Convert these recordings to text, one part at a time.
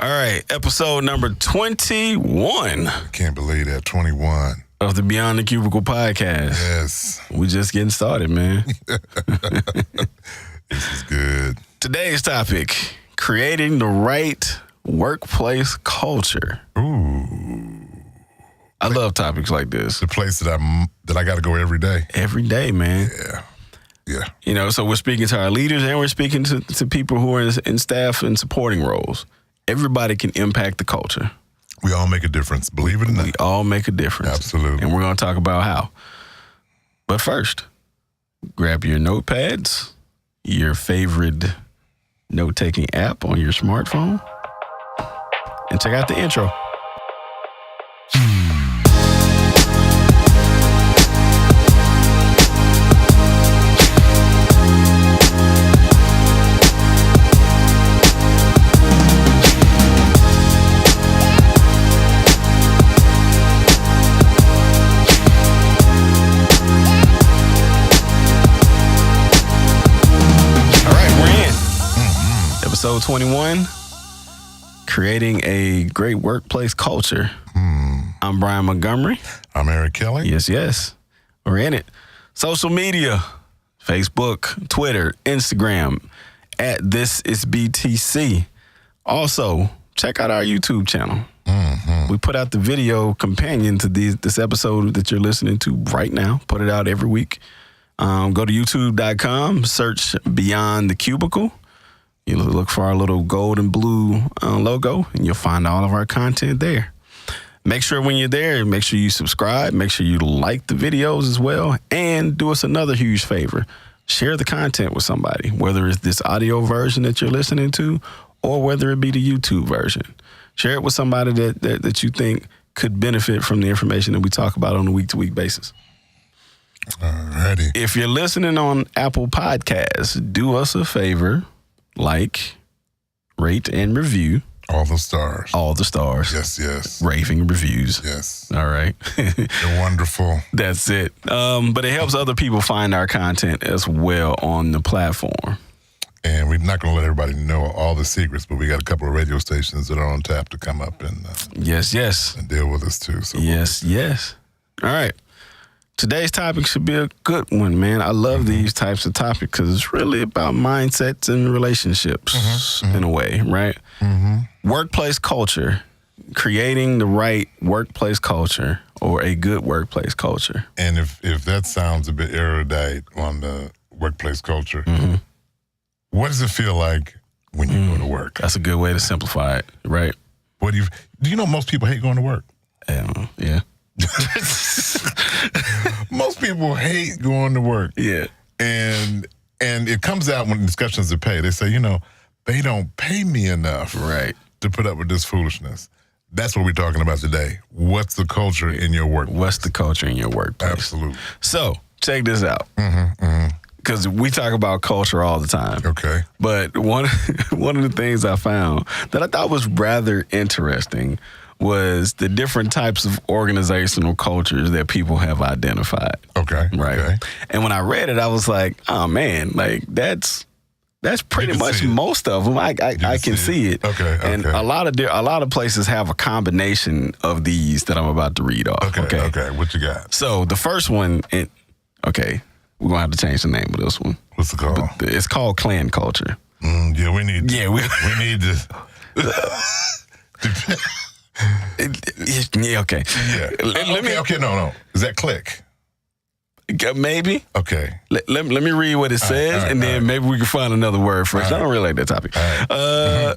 All right, episode number 21. I can't believe that, 21. Of the Beyond the Cubicle podcast. Yes. We just getting started, man. This is good. Today's topic, creating the right workplace culture. Ooh. I love topics like this. The place that I got to go every day. Every day, man. Yeah. You know, so we're speaking to our leaders and we're speaking to people who are in staff and supporting roles. Everybody can impact the culture. We all make a difference, believe it or not. We all make a difference. Absolutely. And we're going to talk about how. But first, grab your notepads, your favorite note-taking app on your smartphone, and check out the intro. Episode 21, creating a great workplace culture. I'm Brian Montgomery. I'm Eric Kelly. Yes. We're in it. Social media, Facebook, Twitter, Instagram, at This Is BTC. Also, check out our YouTube channel. We put out the video companion to this episode that you're listening to right now. Put it out every week. Go to youtube.com, search Beyond the Cubicle. You look for our little gold and blue logo, and you'll find all of our content there. Make sure when you're there, make sure you subscribe. Make sure you like the videos as well. And do us another huge favor. Share the content with somebody, whether it's this audio version that you're listening to or whether it be the YouTube version. Share it with somebody that you think could benefit from the information that we talk about on a week-to-week basis. Alrighty. If you're listening on Apple Podcasts, do us a favor. Like, rate, and review. All the stars. All the stars. Yes. Raving reviews. Yes. All right. They're wonderful. That's it. But it helps other people find our content as well on the platform. And we're not going to let everybody know all the secrets, but we got a couple of radio stations that are on tap to come up and yes, and deal with us too. So yes. All right. Today's topic should be a good one, man. I love these types of topics because it's really about mindsets and relationships in a way, right? Workplace culture, creating the right workplace culture or a good workplace culture. And if that sounds a bit erudite on the workplace culture, what does it feel like when you go to work? That's a good way to simplify it, right? Do you know most people hate going to work? Yeah. Most people hate going to work. Yeah. And it comes out when discussions of pay. They say, they don't pay me enough to put up with this foolishness. That's what we're talking about today. What's the culture in your workplace? What's the culture in your workplace? Absolutely. So, check this out. Because we talk about culture all the time. Okay. But one of the things I found that I thought was rather interesting was the different types of organizational cultures that people have identified. Okay. Right. Okay. And when I read it, I was like, oh man, like that's pretty much most of them. I can see it. Okay. And a lot of places have a combination of these that I'm about to read off. Okay. What you got? So the first one, we're gonna have to change the name of this one. What's it called? It's called clan culture. Yeah, we need. Yeah, we need to. Yeah, okay. Yeah. Okay, no. Is that click? Maybe. Okay. Let me read what it says, and then maybe we can find another word for it. I don't really like that topic.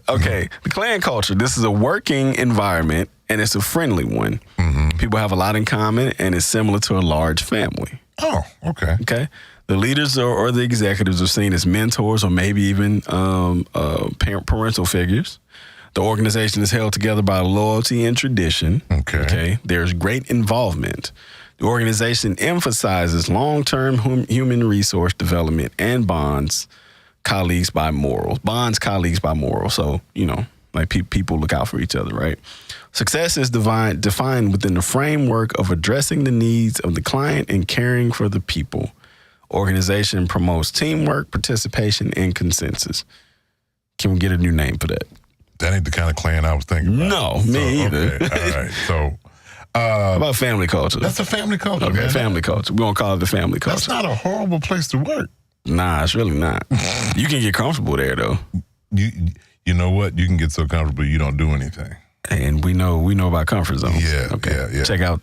Okay. The clan culture, this is a working environment, and it's a friendly one. People have a lot in common, and it's similar to a large family. Oh, okay. Okay. The leaders or the executives are seen as mentors or maybe even parental figures. The organization is held together by loyalty and tradition. Okay. There's great involvement. The organization emphasizes long-term human resource development and bonds colleagues by morals. So, like people look out for each other, right? Success is defined within the framework of addressing the needs of the client and caring for the people. Organization promotes teamwork, participation, and consensus. Can we get a new name for that? That ain't the kind of clan I was thinking about. No, me either. Okay. All right. So, how about family culture? That's a family culture. Okay, man. family culture. We won't call it the family culture. That's not a horrible place to work. Nah, it's really not. You can get comfortable there though. You know what? You can get so comfortable you don't do anything. And we know about comfort zones. Yeah. Okay. Yeah. Check out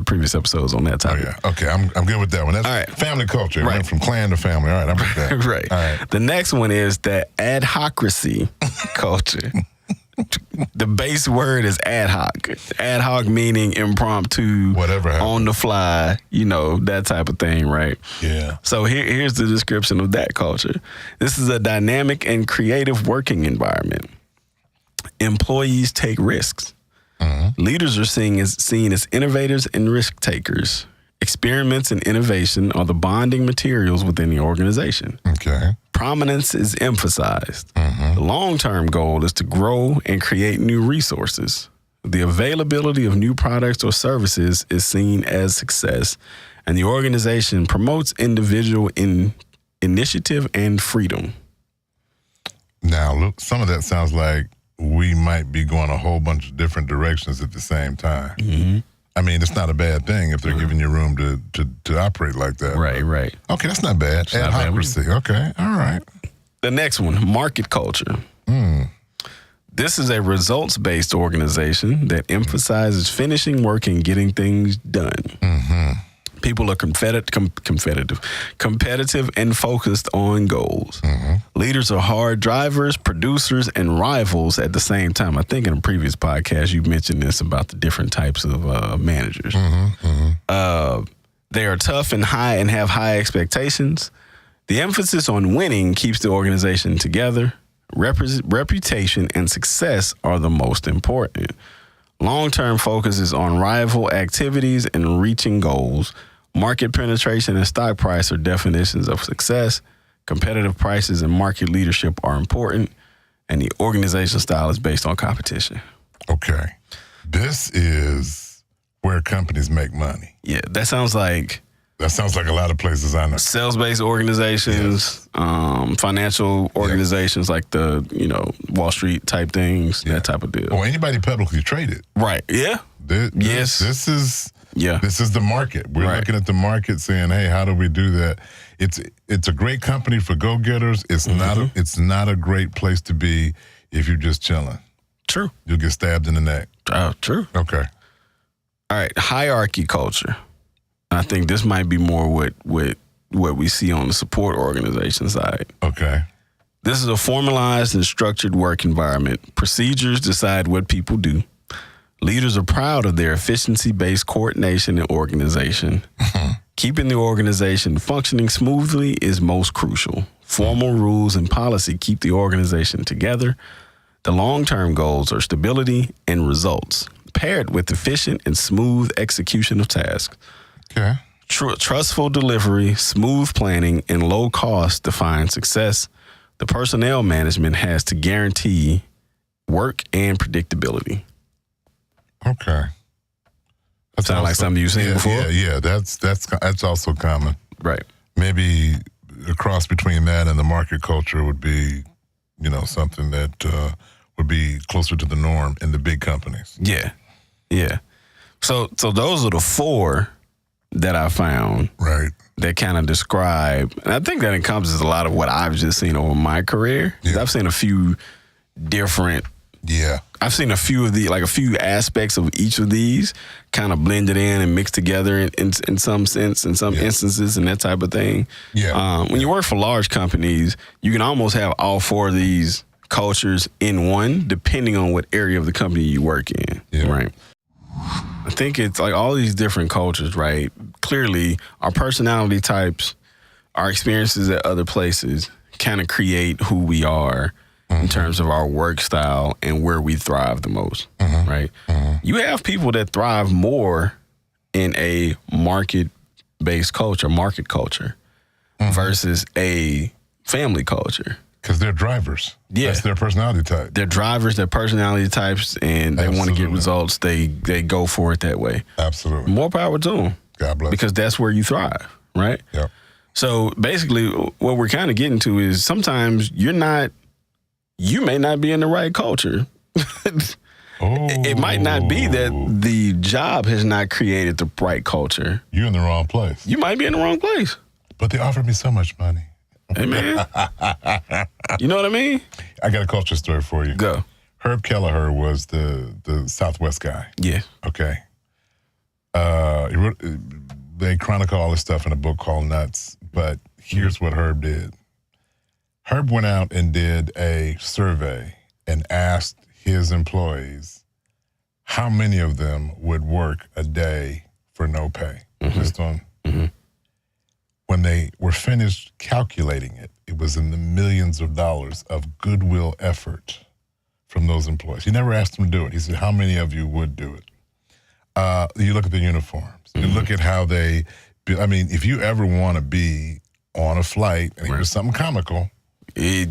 previous episodes on that topic. Oh, yeah. Okay, I'm good with that one. That's all right. Family culture. Right. Went from clan to family. All right, I'm with that. Right. All right. The next one is the adhocracy culture. The base word is ad hoc. Ad hoc meaning impromptu, Whatever happens. on the fly, that type of thing, right? Yeah. So here's the description of that culture. This is a dynamic and creative working environment. Employees take risks. Mm-hmm. Leaders are seen as innovators and risk takers. Experiments and innovation are the bonding materials within the organization. Okay. Prominence is emphasized. Mm-hmm. The long-term goal is to grow and create new resources. The availability of new products or services is seen as success, and the organization promotes individual initiative and freedom. Now, look, some of that sounds like we might be going a whole bunch of different directions at the same time. Mm-hmm. I mean, it's not a bad thing if they're giving you room to operate like that. Right. Okay, that's not bad. Adhocracy. Okay, all right. The next one, market culture. This is a results-based organization that emphasizes finishing work and getting things done. Mm-hmm. People are competitive and focused on goals. Mm-hmm. Leaders are hard drivers, producers, and rivals at the same time. I think in a previous podcast you mentioned this about the different types of managers. Mm-hmm. Mm-hmm. They are tough and have high expectations. The emphasis on winning keeps the organization together. Reputation and success are the most important. Long-term focus is on rival activities and reaching goals. Market penetration and stock price are definitions of success. Competitive prices and market leadership are important. And the organizational style is based on competition. Okay. This is where companies make money. Yeah, that sounds like a lot of places I know. Sales-based organizations, financial organizations like the, Wall Street type things, that type of deal. Or anybody publicly traded. Right. Yeah. This is the market. We're looking at the market saying, hey, how do we do that? It's a great company for go-getters. It's not a great place to be if you're just chilling. True. You'll get stabbed in the neck. True. Okay. All right. Hierarchy culture. I think this might be more what we see on the support organization side. Okay. This is a formalized and structured work environment. Procedures decide what people do. Leaders are proud of their efficiency-based coordination and organization. Mm-hmm. Keeping the organization functioning smoothly is most crucial. Formal rules and policy keep the organization together. The long-term goals are stability and results, paired with efficient and smooth execution of tasks. Okay. Trustful delivery, smooth planning, and low cost define success. The personnel management has to guarantee work and predictability. Okay. That sound like something you've seen before? Yeah. That's also common. Right. Maybe a cross between that and the market culture would be, something that would be closer to the norm in the big companies. Yeah. So those are the four that I found. Right. That kind of describe, and I think that encompasses a lot of what I've just seen over my career. Yeah. I've seen a few different. Yeah. I've seen a few of a few aspects of each of these kind of blended in and mixed together in some sense, in some instances, and that type of thing. Yeah. When you work for large companies, you can almost have all four of these cultures in one, depending on what area of the company you work in. Yeah. Right. I think it's like all these different cultures, right? Clearly, our personality types, our experiences at other places kind of create who we are in terms of our work style and where we thrive the most, right? You have people that thrive more in a market-based culture, market culture, versus a family culture. Because they're drivers. Yeah. That's their personality type. They're drivers, they're personality types, and they want to get results. They go for it that way. Absolutely. More power to them. God bless. Because that's where you thrive, right? Yep. So basically, what we're kind of getting to is sometimes you may not be in the right culture It might not be that the job has not created the right culture. You're in the wrong place. You might be in the wrong place. But they offered me so much money. Hey, man. You know what I mean? I got a culture story for you. Go. Herb Kelleher was the Southwest guy. Yeah. Okay. They chronicle all this stuff in a book called Nuts, but here's what Herb did. Herb went out and did a survey and asked his employees how many of them would work a day for no pay. Just on. When they were finished calculating it, it was in the millions of dollars of goodwill effort from those employees. He never asked them to do it. He said, how many of you would do it? You look at the uniforms. You look at how they, if you ever want to be on a flight, and here's something comical.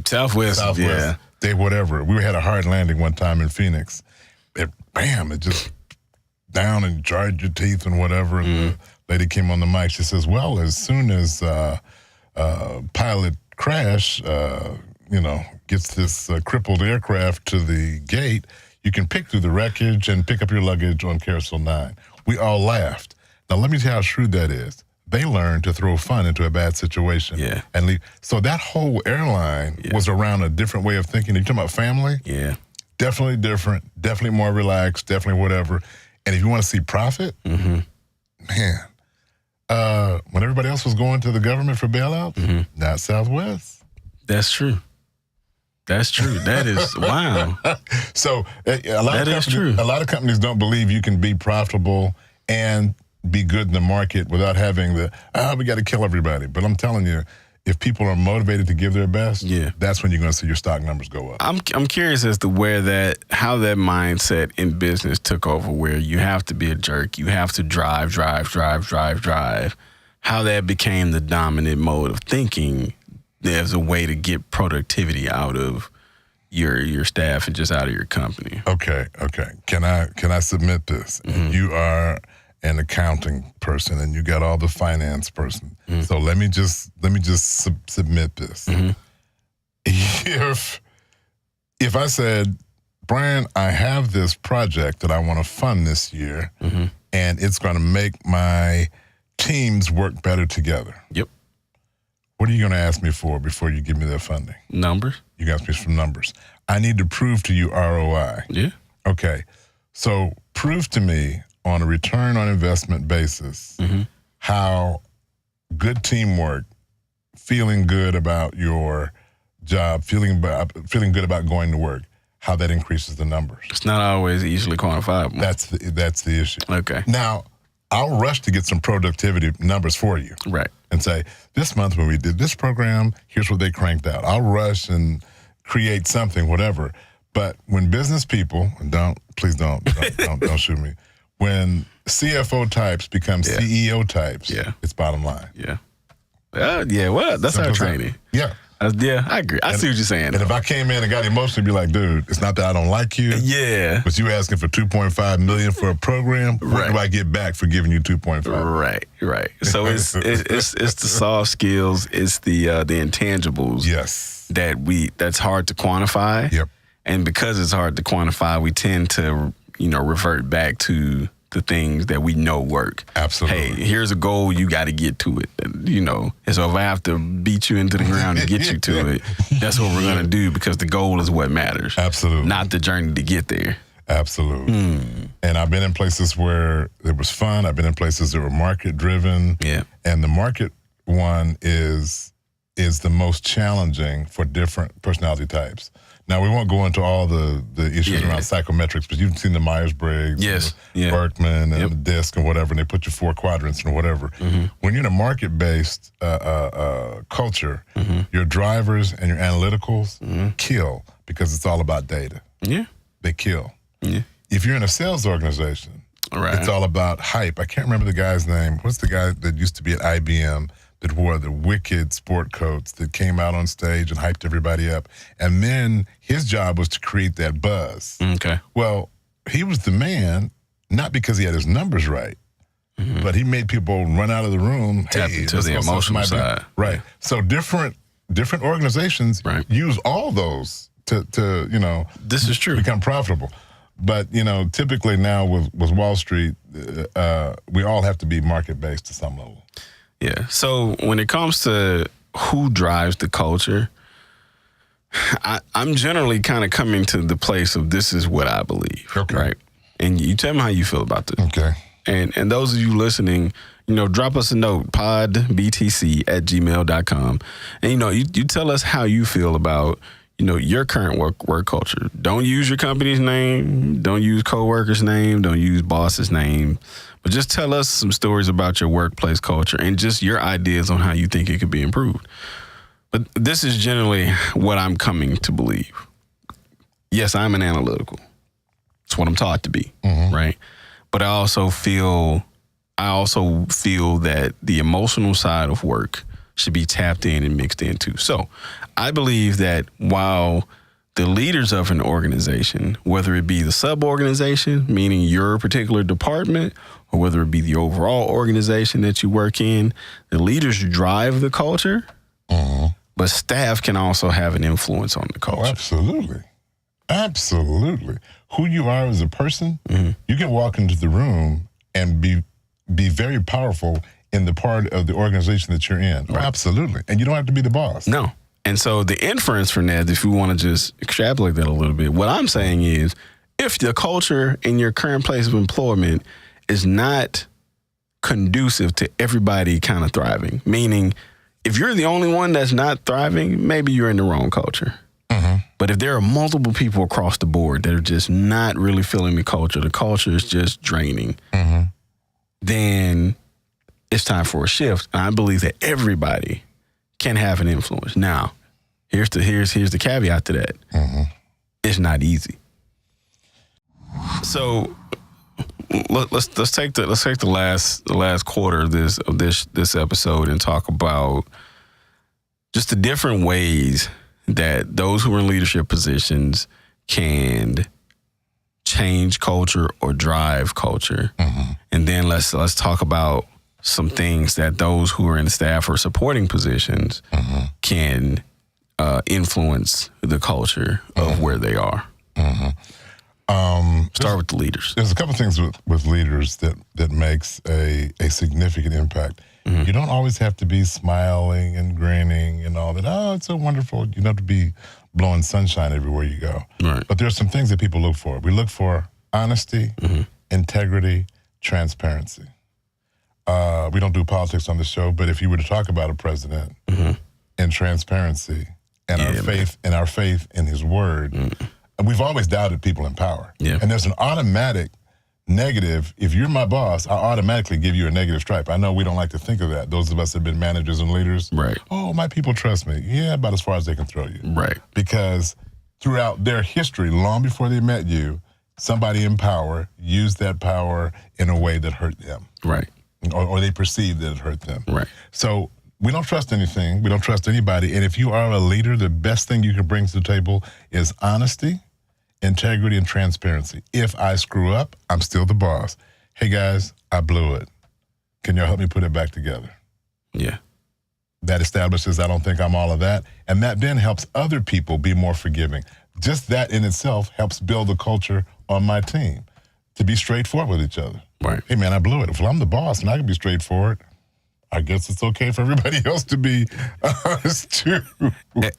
Southwest, yeah. They whatever. We had a hard landing one time in Phoenix. It just down and jarred your teeth and whatever. And the lady came on the mic. She says, well, as soon as pilot crash, gets this crippled aircraft to the gate, you can pick through the wreckage and pick up your luggage on Carousel 9. We all laughed. Now, let me tell you how shrewd that is. They learned to throw fun into a bad situation and leave. So that whole airline was around a different way of thinking. You're talking about family? Yeah. Definitely different, definitely more relaxed, definitely whatever. And if you want to see profit, man, when everybody else was going to the government for bailouts, not Southwest. That's true. That's true. That is, wow. So a lot of companies don't believe you can be profitable and be good in the market without having we got to kill everybody. But I'm telling you, if people are motivated to give their best, that's when you're going to see your stock numbers go up. I'm curious as to how that mindset in business took over, where you have to be a jerk, you have to drive. How that became the dominant mode of thinking. There's a way to get productivity out of your staff and just out of your company. Okay. Can I submit this? You are an accounting person, and you got all the finance person. So let me just submit this. If I said, Brian, I have this project that I want to fund this year, and it's going to make my teams work better together. Yep. What are you going to ask me for before you give me that funding? Numbers. You got to ask me for numbers. I need to prove to you ROI. Yeah. Okay. So prove to me on a return on investment basis how good teamwork, feeling good about your job, feeling good about going to work, how that increases the numbers. It's not always easily quantifiable. That's the issue. Okay. Now, I'll rush to get some productivity numbers for you. Right. And say, this month when we did this program, here's what they cranked out. I'll rush and create something, whatever. But when business people, and please don't shoot me. When CFO types become CEO types, it's bottom line. Yeah. Well, that's our training. Yeah. I agree. I see what you're saying. And if I came in and got emotional, be like, dude, it's not that I don't like you. Yeah. But you asking for $2.5 million for a program. What do I get back for giving you $2.5? Right. So it's the soft skills, it's the intangibles. Yes. That's hard to quantify. Yep. And because it's hard to quantify, we tend to, revert back to the things that we know work. Absolutely. Hey, here's a goal, you got to get to it. And so if I have to beat you into the ground to get you to it, that's what we're going to do, because the goal is what matters. Absolutely. Not the journey to get there. Absolutely. And I've been in places where it was fun. I've been in places that were market driven. Yeah. And the market one is the most challenging for different personality types. Now, we won't go into all the issues around psychometrics, but you've seen the Myers-Briggs, Berkman, and the DISC and whatever, and they put you 4 quadrants and whatever. When you're in a market-based culture, your drivers and your analyticals kill, because it's all about data. Yeah. They kill. Yeah. If you're in a sales organization, it's all about hype. I can't remember the guy's name. What's the guy that used to be at IBM that wore the wicked sport coats that came out on stage and hyped everybody up? And then his job was to create that buzz. Okay. Well, he was the man, not because he had his numbers right, but he made people run out of the room. Tap into the emotional side. Right. So different organizations use all those to you know, this is true, become profitable. But, you know, typically now with Wall Street, we all have to be market-based to some level. Yeah. So when it comes to who drives the culture, I'm generally kind of coming to the place of this is what I believe, right? And you tell me how you feel about this. Okay. And those of you listening, you know, drop us a note, podbtc@gmail.com. And, you know, you tell us how you feel about, you know, your current work culture. Don't use your company's name. Don't use coworkers' name. Don't use boss's name. But just tell us some stories about your workplace culture and just your ideas on how you think it could be improved. But this is generally what I'm coming to believe. Yes, I'm an analytical. It's what I'm taught to be, right? But I also feel that the emotional side of work should be tapped in and mixed in too. So I believe that while the leaders of an organization, whether it be the sub-organization, meaning your particular department, or whether it be the overall organization that you work in, the leaders drive the culture, but staff can also have an influence on the culture. Oh, absolutely. Absolutely. Who you are as a person, you can walk into the room and be very powerful in the part of the organization that you're in. Right. Oh, absolutely. And you don't have to be the boss. No. And so the inference from that, if we want to just extrapolate that a little bit, what I'm saying is if the culture in your current place of employment is not conducive to everybody kind of thriving, meaning if you're the only one that's not thriving, maybe you're in the wrong culture. But if there are multiple people across the board that are just not really feeling the culture is just draining, then it's time for a shift. And I believe that everybody can have an influence. Now, here's the caveat to that. It's not easy. So let's take the last quarter of this episode and talk about just the different ways that those who are in leadership positions can change culture or drive culture. And then let's talk about some things that those who are in staff or supporting positions can influence the culture of where they are. Start with the leaders. There's a couple of things with leaders that makes a significant impact. You don't always have to be smiling and grinning and all that. Oh, it's so wonderful. You don't have to be blowing sunshine everywhere you go. Right. But there's some things that people look for. We look for honesty, integrity, transparency. We don't do politics on the show, but if you were to talk about a president and transparency and our faith in his word, and we've always doubted people in power. Yeah. And there's an automatic negative. If you're my boss, I automatically give you a negative stripe. I know we don't like to think of that. Those of us that have been managers and leaders. Right. Oh, my people trust me. Yeah, about as far as they can throw you. Right. Because throughout their history, long before they met you, somebody in power used that power in a way that hurt them. Right. Or they perceived that it hurt them. Right. So we don't trust anything. We don't trust anybody. And if you are a leader, the best thing you can bring to the table is honesty, integrity, and transparency. If I screw up, I'm still the boss. Hey, guys, I blew it. Can y'all help me put it back together? Yeah. That establishes I don't think I'm all of that. And that then helps other people be more forgiving. Just that in itself helps build a culture on my team to be straightforward with each other. Right. Hey, man, I blew it. If I'm the boss and I can be straightforward, I guess it's okay for everybody else to be honest too.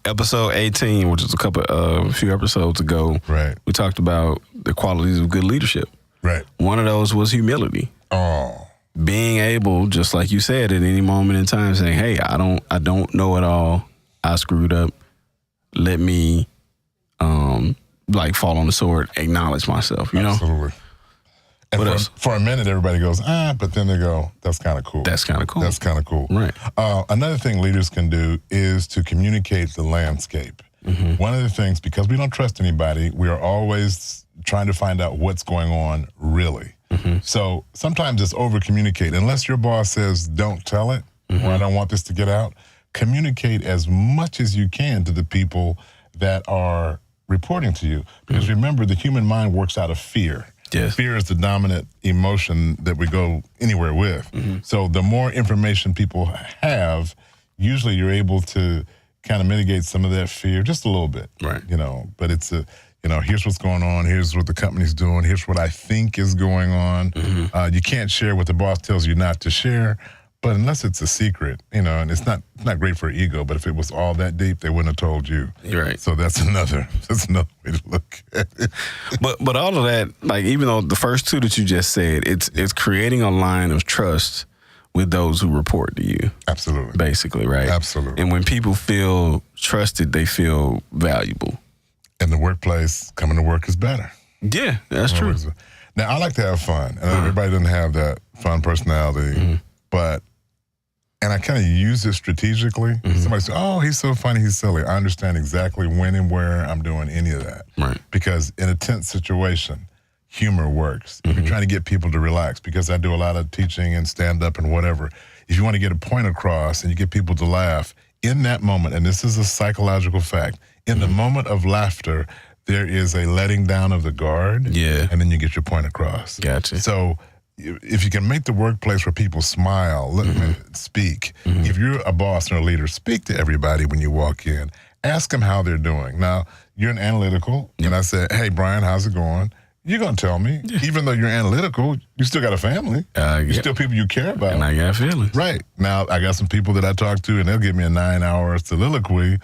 Episode 18, which is a few episodes ago, right, we talked about the qualities of good leadership. Right. One of those was humility. Oh. Being able, just like you said, at any moment in time, saying, "Hey, I don't know it all. I screwed up. Let me, fall on the sword, acknowledge myself." You know. Absolutely. And for a minute, everybody goes, but then they go, that's kind of cool. That's kind of cool. That's kind of cool. Right. Another thing leaders can do is to communicate the landscape. One of the things, because we don't trust anybody, we are always trying to find out what's going on really. So sometimes it's over-communicate. Unless your boss says, don't tell it, or I don't want this to get out, communicate as much as you can to the people that are reporting to you. Because remember, the human mind works out of fear. Yes. Fear is the dominant emotion that we go anywhere with. So the more information people have, usually you're able to kind of mitigate some of that fear just a little bit. Right. But it's here's what's going on. Here's what the company's doing. Here's what I think is going on. You can't share what the boss tells you not to share. But unless it's a secret, and it's not great for ego, but if it was all that deep, they wouldn't have told you. You're right. So that's another way to look at it. But all of that, like even though the first two that you just said, it's creating a line of trust with those who report to you. Absolutely. Basically, right? Absolutely. And when people feel trusted, they feel valuable. In the workplace, coming to work is better. Yeah, that's true. Now, I like to have fun. And everybody doesn't have that fun personality. And I kind of use it strategically. Somebody says, oh, he's so funny, he's silly. I understand exactly when and where I'm doing any of that. Right. Because in a tense situation, humor works. If you're trying to get people to relax, because I do a lot of teaching and stand-up and whatever, if you want to get a point across and you get people to laugh, in that moment, and this is a psychological fact, in the moment of laughter, there is a letting down of the guard, and then you get your point across. Gotcha. So if you can make the workplace where people smile, speak. If you're a boss or a leader, speak to everybody when you walk in. Ask them how they're doing. Now, you're an analytical, and I said, hey, Brian, how's it going? You're going to tell me. Even though you're analytical, you still got a family. You're still people you care about. And I got feelings. Right. Now, I got some people that I talk to, and they'll give me a 9-hour soliloquy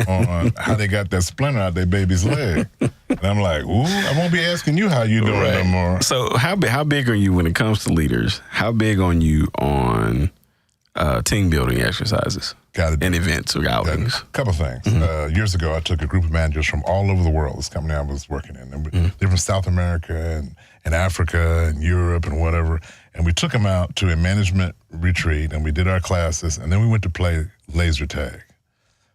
on how they got that splinter out their baby's leg. And I'm like, ooh, I won't be asking you how you doing no more. So how big are you when it comes to leaders? How big are you on team building exercises and events or outings? A couple of things. Years ago, I took a group of managers from all over the world, this company I was working in. And they're from South America and Africa and Europe and whatever. And we took them out to a management retreat, and we did our classes, and then we went to play laser tag.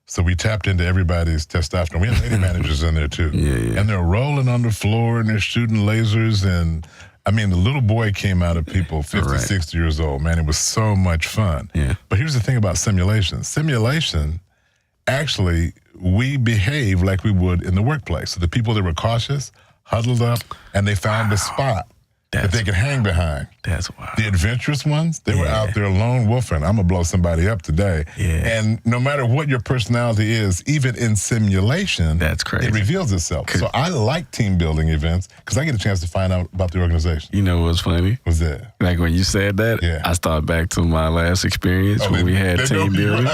So we tapped into everybody's testosterone. We had lady managers in there, too. And they're rolling on the floor, and they're shooting lasers. And, I mean, the little boy came out of people 50, 60 years old. Man, it was so much fun. But here's the thing about simulation. Simulation, actually, we behave like we would in the workplace. So the people that were cautious huddled up, and they found a spot that they could hang behind. That's wild. The adventurous ones, they were out there lone wolfing. I'm going to blow somebody up today. And no matter what your personality is, even in simulation, that's crazy. It reveals itself. So I like team building events because I get a chance to find out about the organization. You know what's funny? What's that? Like when you said that, I thought back to my last experience when we had team building.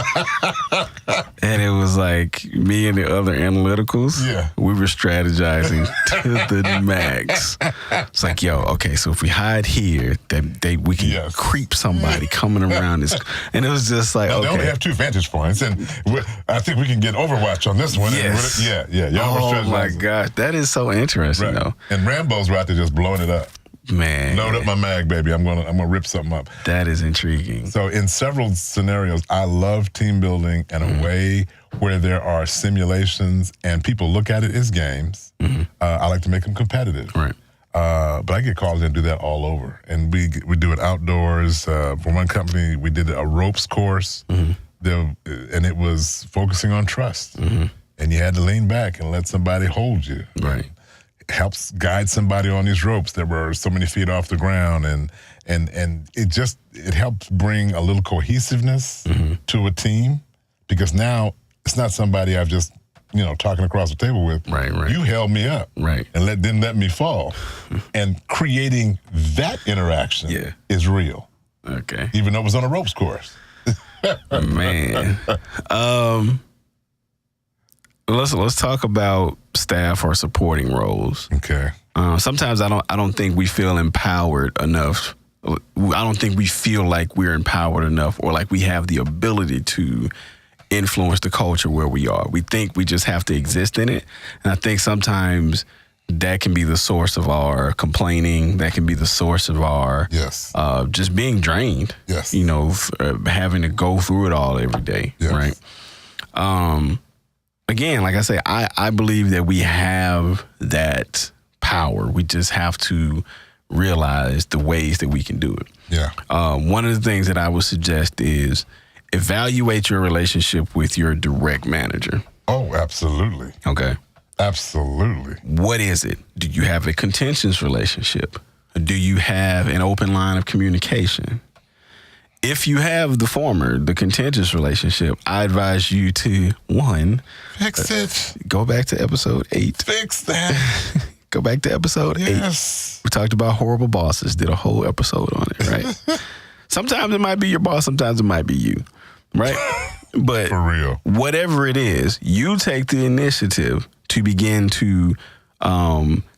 And it was like me and the other analyticals, we were strategizing to the max. It's like, yo, okay, so if we hide here, we can creep somebody coming around this. And it was just like, They only have 2 vantage points, and I think we can get Overwatch on this one. Yes. Oh, my gosh. That is so interesting, though. And Rambo's right there just blowing it up. Man. Load up my mag, baby. I'm gonna rip something up. That is intriguing. So in several scenarios, I love team building in a way where there are simulations and people look at it as games. I like to make them competitive. Right. But I get called in to do that all over. And we do it outdoors. For one company, we did a ropes course. And it was focusing on trust. And you had to lean back and let somebody hold you. Right. Helps guide somebody on these ropes that were so many feet off the ground, and it helps bring a little cohesiveness to a team, because now it's not somebody I've just talking across the table with. Right. You held me up, and didn't let me fall, and creating that interaction is real. Okay, even though it was on a ropes course. Man, let's talk about staff or supporting roles. Okay. Sometimes I don't think we feel empowered enough. I don't think we feel like we're empowered enough, or like we have the ability to influence the culture where we are. We think we just have to exist in it. And I think sometimes that can be the source of our complaining. That can be the source of our just being drained. Yes. Having to go through it all every day. Right. Again, like I say, I believe that we have that power. We just have to realize the ways that we can do it. Yeah. One of the things that I would suggest is evaluate your relationship with your direct manager. Oh, absolutely. Okay. Absolutely. What is it? Do you have a contentious relationship? Do you have an open line of communication? If you have the former, the contentious relationship, I advise you to, one, Fix it. go back to episode 8. Fix that. Go back to episode 8. Yes. We talked about horrible bosses, did a whole episode on it, right? Sometimes it might be your boss, sometimes it might be you, right? But For real. whatever it is, you take the initiative to begin to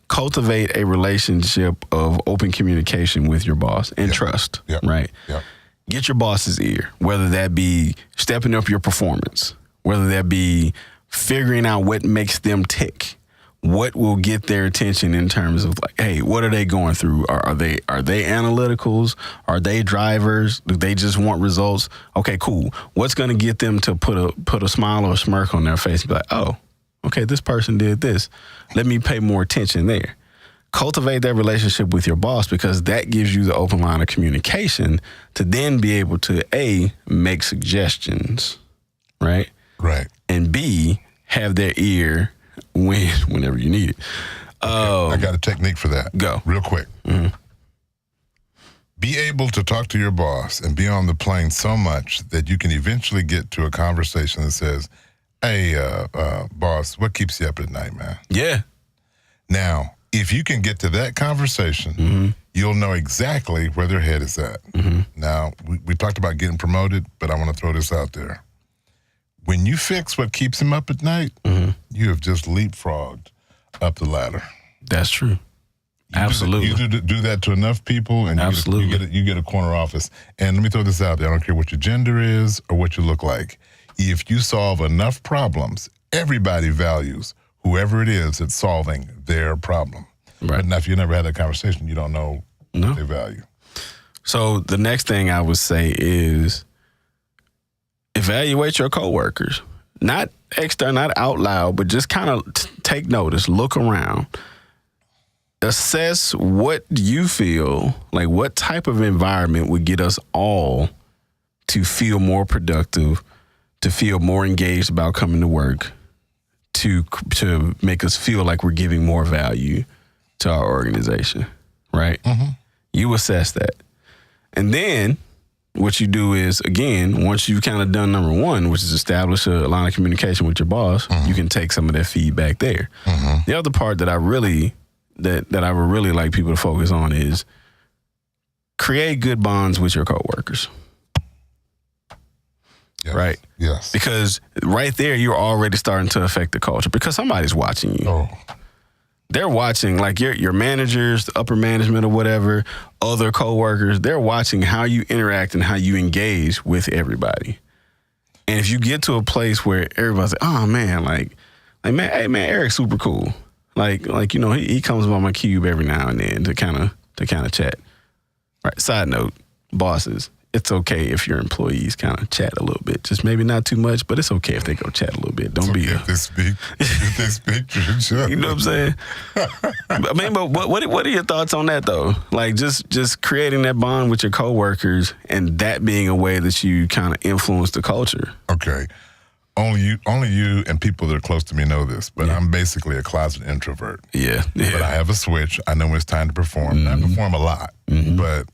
cultivate a relationship of open communication with your boss and trust, right? Yep. Get your boss's ear, whether that be stepping up your performance, whether that be figuring out what makes them tick, what will get their attention in terms of like, hey, what are they going through? Are they analyticals? Are they drivers? Do they just want results? Okay, cool. What's going to get them to put a smile or a smirk on their face and be like, oh, okay, this person did this. Let me pay more attention there. Cultivate that relationship with your boss, because that gives you the open line of communication to then be able to A, make suggestions, right? Right. And B, have their ear whenever you need it. I got a technique for that. Go. Real quick. Mm-hmm. Be able to talk to your boss and be on the plane so much that you can eventually get to a conversation that says, hey, boss, what keeps you up at night, man? Yeah. Now, if you can get to that conversation, you'll know exactly where their head is at. Now, we talked about getting promoted, but I want to throw this out there. When you fix what keeps them up at night, you have just leapfrogged up the ladder. That's true. Absolutely. You do that to enough people, and you get a corner office. And let me throw this out there. I don't care what your gender is or what you look like. If you solve enough problems, everybody values whoever it is that's solving their problem. Right. But now, if you never had that conversation, you don't know what they value. So the next thing I would say is evaluate your coworkers. Not external, not out loud, but just kind of take notice, look around. Assess what you feel, like what type of environment would get us all to feel more productive, to feel more engaged about coming to work, to make us feel like we're giving more value to our organization, right? You assess that. And then what you do is, again, once you've kind of done number one, which is establish a line of communication with your boss, you can take some of that feedback there. The other part that I really, that I would really like people to focus on is create good bonds with your coworkers. Yes. Right? Yes. Because right there, you're already starting to affect the culture because somebody's watching you. Oh. They're watching, like your managers, the upper management or whatever, other coworkers, they're watching how you interact and how you engage with everybody. And if you get to a place where everybody's like, oh man, like man, hey man, Eric's super cool. Like you know, he comes by my cube every now and then to kind of chat. Right. Side note, bosses, it's okay if your employees kind of chat a little bit. Just maybe not too much, but it's okay if they go chat a little bit. Don't be if they speak to each other. You know what I'm saying? I mean, but what are your thoughts on that though? Like just creating that bond with your coworkers and that being a way that you kind of influence the culture. Okay. Only you and people that are close to me know this, but I'm basically a closet introvert. Yeah. But I have a switch. I know when it's time to perform. I perform a lot, but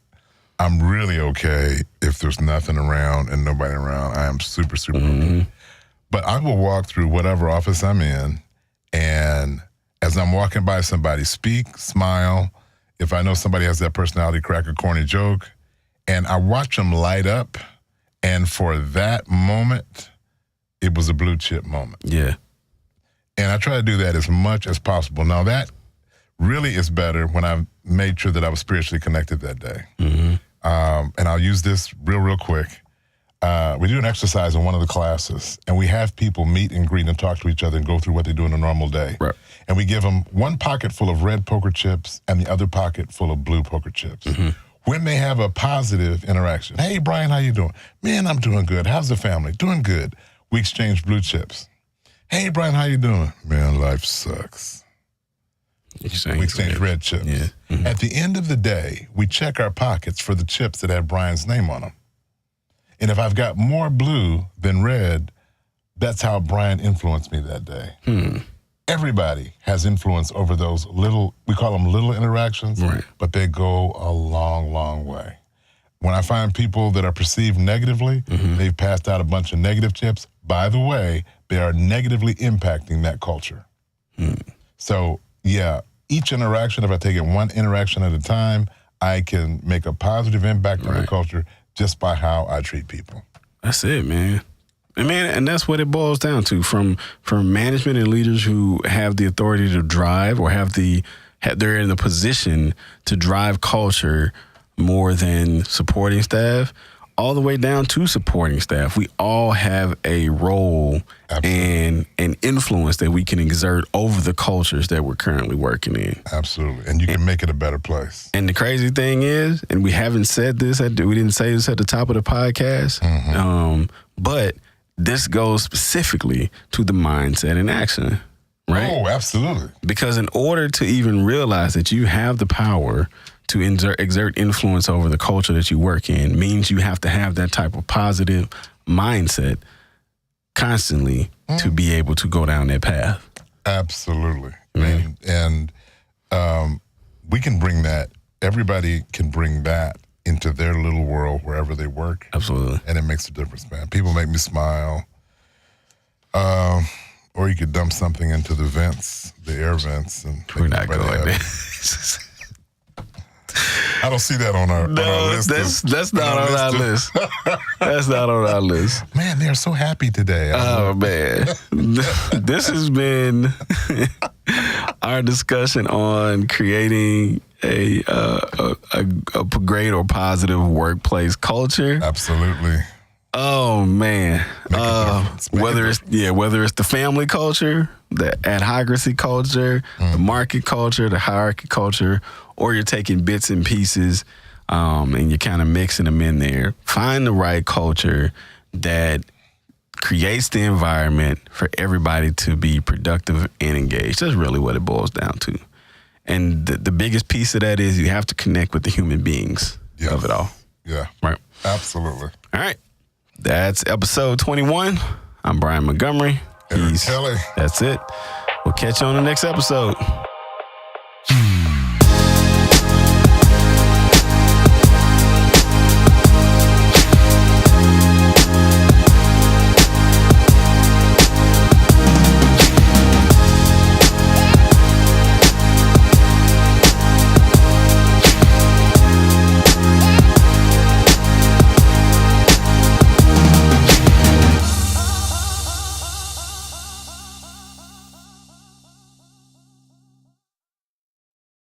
I'm really okay if there's nothing around and nobody around. I am super, super okay. But I will walk through whatever office I'm in, and as I'm walking by somebody, speak, smile. If I know somebody has that personality, crack a corny joke, and I watch them light up, and for that moment, it was a blue chip moment. Yeah. And I try to do that as much as possible. Now, that really is better when I made sure that I was spiritually connected that day. And I'll use this real quick. We do an exercise in one of the classes, and we have people meet and greet and talk to each other and go through what they do in a normal day. Right. And we give them one pocket full of red poker chips and the other pocket full of blue poker chips. When they have a positive interaction, hey, Brian, how you doing? Man, I'm doing good. How's the family? Doing good. We exchange blue chips. Hey, Brian, how you doing? Man, life sucks. We exchange red chips. Yeah. At the end of the day, we check our pockets for the chips that have Brian's name on them. And if I've got more blue than red, that's how Brian influenced me that day. Everybody has influence over those little, we call them little interactions, but they go a long, long way. When I find people that are perceived negatively, they've passed out a bunch of negative tips. By the way, they are negatively impacting that culture. So, yeah, each interaction, if I take it one interaction at a time, I can make a positive impact on the culture just by how I treat people. That's it, man. And that's what it boils down to. From management and leaders who have the authority to drive or they're in the position to drive culture more than supporting staff, all the way down to supporting staff. We all have a role and an influence that we can exert over the cultures that we're currently working in. Absolutely. And you can make it a better place. And the crazy thing is, and we haven't said this, we didn't say this at the top of the podcast, but this goes specifically to the mindset and action, right? Oh, absolutely. Because in order to even realize that you have the power to exert influence over the culture that you work in means you have to have that type of positive mindset constantly to be able to go down that path. Absolutely. And we can bring that, everybody can bring that into their little world wherever they work. Absolutely. And it makes a difference, man. People make me smile. Or you could dump something into the vents, the air vents. And we're not going there. I don't see that on our list. That's not on our list. That's not on our list. Man, they're so happy today. Oh, man. This has been our discussion on creating a great or positive workplace culture. Absolutely. Oh, man. Whether it's the family culture, the adhocracy culture, the market culture, the hierarchy culture, or you're taking bits and pieces and you're kind of mixing them in there. Find the right culture that creates the environment for everybody to be productive and engaged. That's really what it boils down to. And the biggest piece of that is you have to connect with the human beings of it all. Yeah. Right. Absolutely. All right. That's episode 21. I'm Brian Montgomery. Eric Kelly. That's it. We'll catch you on the next episode.